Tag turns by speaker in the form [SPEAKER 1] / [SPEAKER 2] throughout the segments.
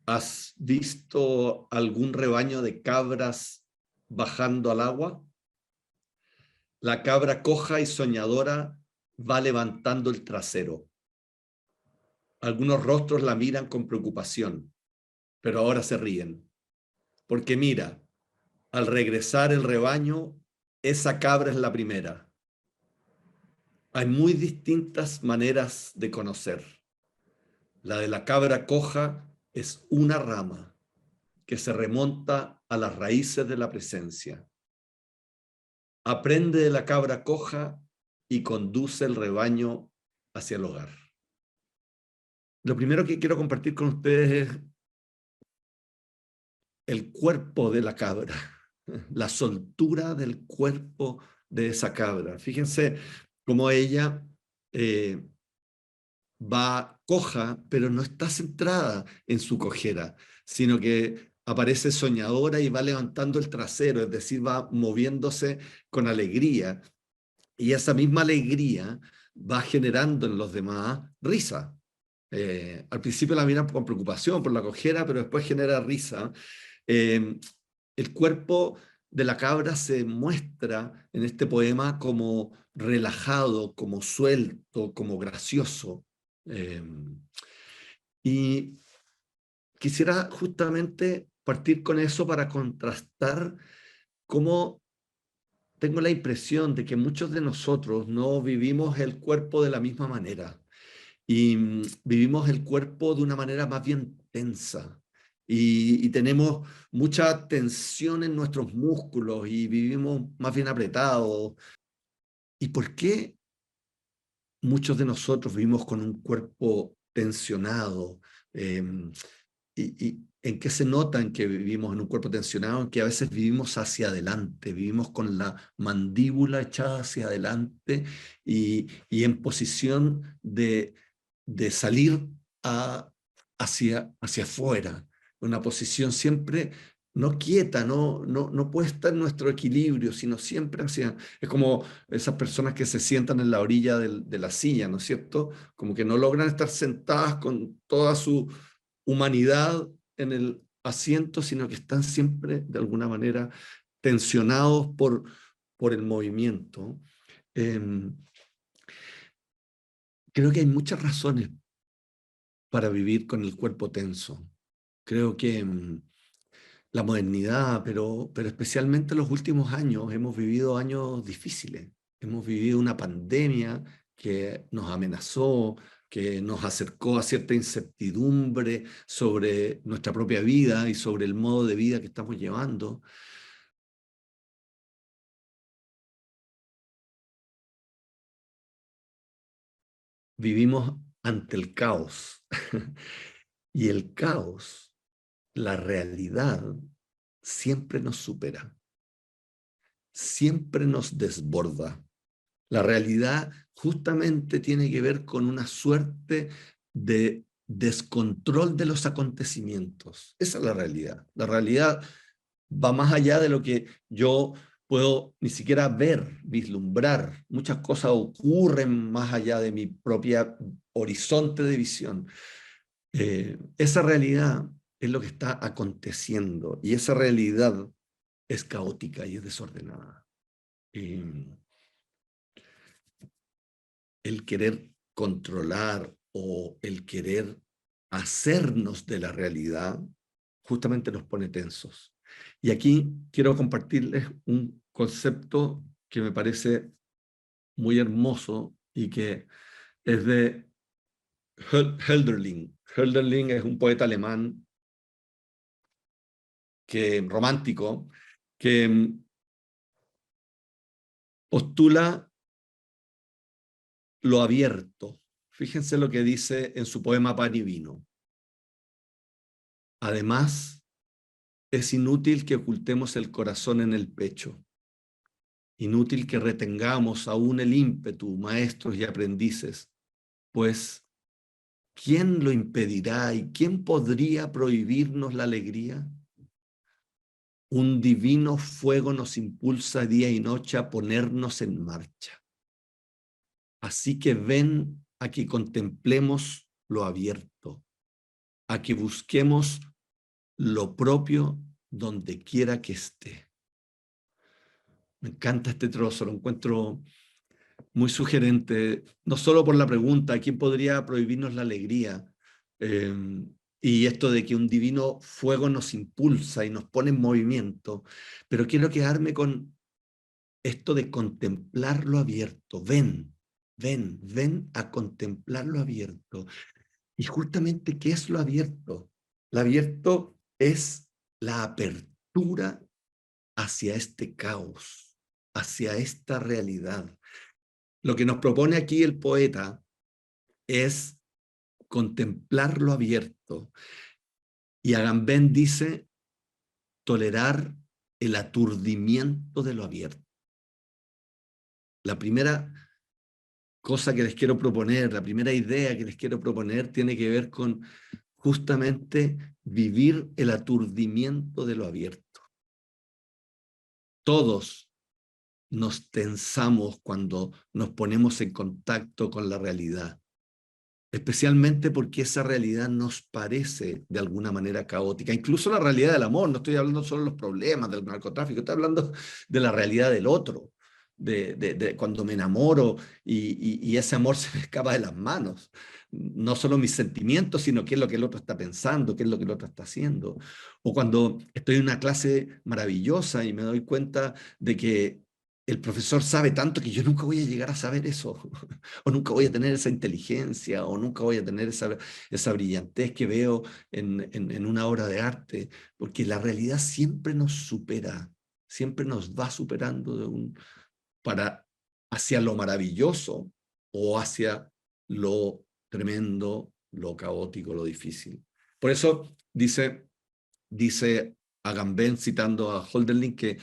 [SPEAKER 1] ¿Has visto algún rebaño de cabras bajando al agua? La cabra coja y soñadora va levantando el trasero. Algunos rostros la miran con preocupación, pero ahora se ríen. Porque mira, al regresar el rebaño, esa cabra es la primera. Hay muy distintas maneras de conocer. La de la cabra coja es una rama que se remonta a las raíces de la presencia. Aprende de la cabra coja y conduce el rebaño hacia el hogar. Lo primero que quiero compartir con ustedes es el cuerpo de la cabra, la soltura del cuerpo de esa cabra. Fíjense cómo ella va coja, pero no está centrada en su cojera, sino que aparece soñadora y va levantando el trasero, es decir, va moviéndose con alegría. Y esa misma alegría va generando en los demás risa. Al principio la miran con preocupación por la cojera, pero después genera risa. Eh, el cuerpo de la cabra se muestra en este poema como relajado, como suelto, como gracioso. Eh, y quisiera justamente partir con eso para contrastar cómo tengo la impresión de que muchos de nosotros no vivimos el cuerpo de la misma manera y vivimos el cuerpo de una manera más bien tensa y tenemos mucha tensión en nuestros músculos y vivimos más bien apretados. ¿Y por qué muchos de nosotros vivimos con un cuerpo tensionado? Eh, ¿En qué se nota en que vivimos en un cuerpo tensionado? En que a veces vivimos hacia adelante, vivimos con la mandíbula echada hacia adelante y en posición de salir hacia afuera, una posición siempre no quieta, no puesta en nuestro equilibrio, sino siempre hacia... Es como esas personas que se sientan en la orilla de la silla, ¿no es cierto? Como que no logran estar sentadas con toda su humanidad en el asiento, sino que están siempre, de alguna manera, tensionados por el movimiento. Eh, Creo que hay muchas razones para vivir con el cuerpo tenso. Creo que la modernidad, pero especialmente los últimos años, hemos vivido años difíciles. Hemos vivido una pandemia que nos amenazó, que nos acercó a cierta incertidumbre sobre nuestra propia vida y sobre el modo de vida que estamos llevando. Vivimos ante el caos. Y el caos, la realidad, siempre nos supera, siempre nos desborda. La realidad justamente tiene que ver con una suerte de descontrol de los acontecimientos. Esa es la realidad. La realidad va más allá de lo que yo puedo ni siquiera ver, vislumbrar. Muchas cosas ocurren más allá de mi propia horizonte de visión. Esa realidad es lo que está aconteciendo y esa realidad es caótica y es desordenada. El querer controlar o el querer hacernos de la realidad justamente nos pone tensos. Y aquí quiero compartirles un concepto que me parece muy hermoso y que es de Hölderlin. Hölderlin es un poeta alemán romántico que postula lo abierto. Fíjense lo que dice en su poema Pan y Vino. Además, es inútil que ocultemos el corazón en el pecho. Inútil que retengamos aún el ímpetu, maestros y aprendices, pues ¿quién lo impedirá y quién podría prohibirnos la alegría? Un divino fuego nos impulsa día y noche a ponernos en marcha. Así que ven a que contemplemos lo abierto, a que busquemos lo propio donde quiera que esté. Me encanta este trozo, lo encuentro muy sugerente, no solo por la pregunta, ¿quién podría prohibirnos la alegría? Eh, y esto de que un divino fuego nos impulsa y nos pone en movimiento, pero quiero quedarme con esto de contemplar lo abierto. Ven, ven, ven a contemplar lo abierto. Y justamente, ¿qué es lo abierto? Lo abierto es la apertura hacia este caos, hacia esta realidad. Lo que nos propone aquí el poeta es contemplar lo abierto. Y Agamben dice tolerar el aturdimiento de lo abierto. La primera cosa que les quiero proponer, la primera idea que les quiero proponer tiene que ver con justamente vivir el aturdimiento de lo abierto. Todos nos tensamos cuando nos ponemos en contacto con la realidad, especialmente porque esa realidad nos parece de alguna manera caótica. Incluso la realidad del amor, no estoy hablando solo de los problemas del narcotráfico, estoy hablando de la realidad del otro, de cuando me enamoro y ese amor se me escapa de las manos. No solo mis sentimientos, sino qué es lo que el otro está pensando, qué es lo que el otro está haciendo. O cuando estoy en una clase maravillosa y me doy cuenta de que el profesor sabe tanto que yo nunca voy a llegar a saber eso, o nunca voy a tener esa inteligencia, o nunca voy a tener esa brillantez que veo en una obra de arte, porque la realidad siempre nos supera, siempre nos va superando para, hacia lo maravilloso o hacia lo tremendo, lo caótico, lo difícil. Por eso dice Agamben, citando a Hölderlin, que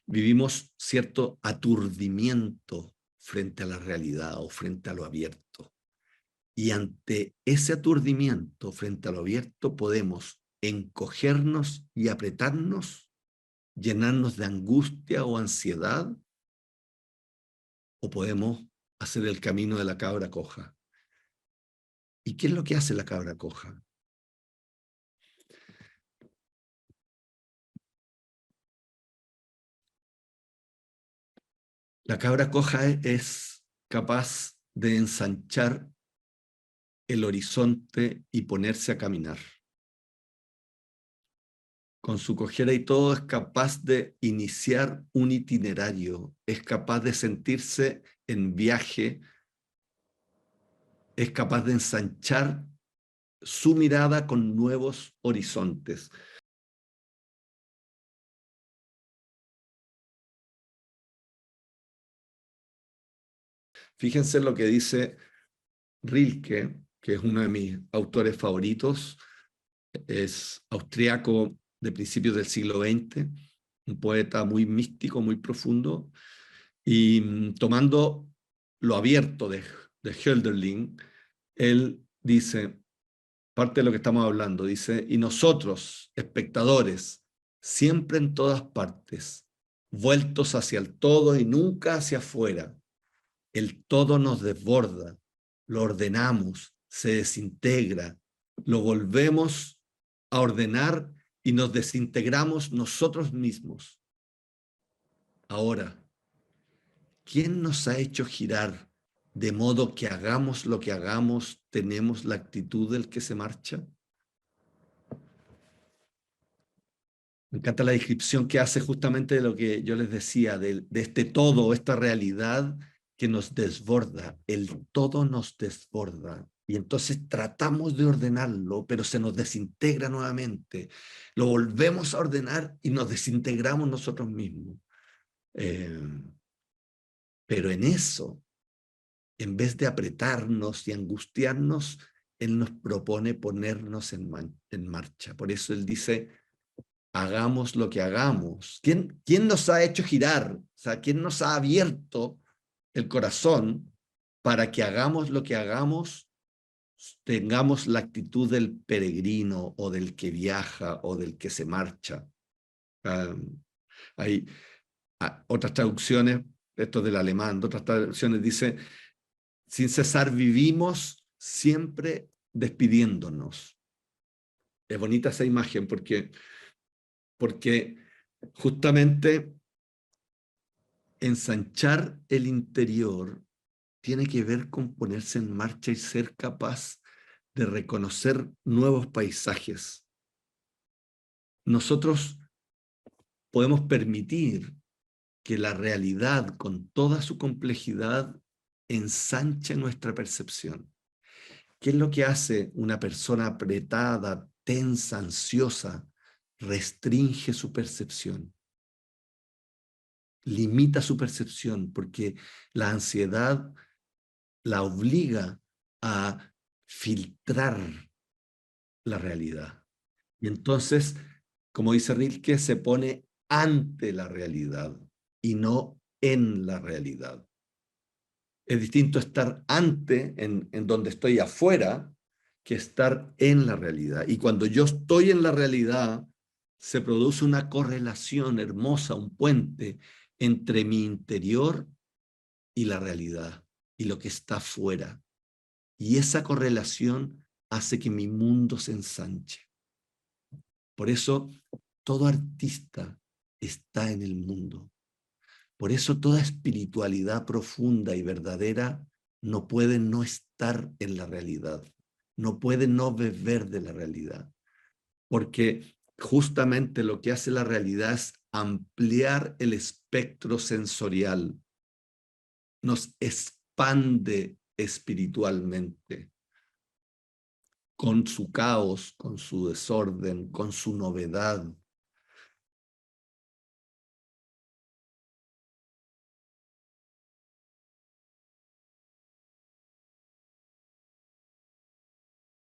[SPEAKER 1] vivimos cierto aturdimiento frente a la realidad o frente a lo abierto. Y ante ese aturdimiento frente a lo abierto podemos encogernos y apretarnos, llenarnos de angustia o ansiedad, o podemos hacer el camino de la cabra coja. ¿Y qué es lo que hace la cabra coja? La cabra coja es capaz de ensanchar el horizonte y ponerse a caminar. Con su cojera y todo es capaz de iniciar un itinerario, es capaz de sentirse en viaje, es capaz de ensanchar su mirada con nuevos horizontes. Fíjense lo que dice Rilke, que es uno de mis autores favoritos, es austriaco de principios del siglo XX, un poeta muy místico, muy profundo, y tomando lo abierto de Hölderlin, él dice, parte de lo que estamos hablando, dice, y nosotros, espectadores, siempre en todas partes, vueltos hacia el todo y nunca hacia afuera, el todo nos desborda, lo ordenamos, se desintegra, lo volvemos a ordenar y nos desintegramos nosotros mismos. Ahora, ¿quién nos ha hecho girar de modo que hagamos lo que hagamos, tenemos la actitud del que se marcha? Me encanta la descripción que hace justamente de lo que yo les decía, de este todo, esta realidad que nos desborda. El todo nos desborda. Y entonces tratamos de ordenarlo, pero se nos desintegra nuevamente. Lo volvemos a ordenar y nos desintegramos nosotros mismos. Eh, pero en eso, en vez de apretarnos y angustiarnos, Él nos propone ponernos en marcha. Por eso Él dice, hagamos lo que hagamos. ¿Quién nos ha hecho girar? O sea, ¿quién nos ha abierto el corazón para que hagamos lo que hagamos, tengamos la actitud del peregrino o del que viaja o del que se marcha? Hay otras traducciones, esto del alemán, otras traducciones dice, sin cesar vivimos siempre despidiéndonos. Es bonita esa imagen porque justamente ensanchar el interior tiene que ver con ponerse en marcha y ser capaz de reconocer nuevos paisajes. Nosotros podemos permitir que la realidad, con toda su complejidad, ensanche nuestra percepción. ¿Qué es lo que hace una persona apretada, tensa, ansiosa? Restringe su percepción, limita su percepción, porque la ansiedad la obliga a filtrar la realidad. Y entonces, como dice Rilke, se pone ante la realidad y no en la realidad. Es distinto estar ante, en donde estoy afuera, que estar en la realidad. Y cuando yo estoy en la realidad, se produce una correlación hermosa, un puente entre mi interior y la realidad, y lo que está afuera. Y esa correlación hace que mi mundo se ensanche. Por eso, todo artista está en el mundo. Por eso toda espiritualidad profunda y verdadera no puede no estar en la realidad, no puede no beber de la realidad, porque justamente lo que hace la realidad es ampliar el espectro sensorial, nos expande espiritualmente, con su caos, con su desorden, con su novedad,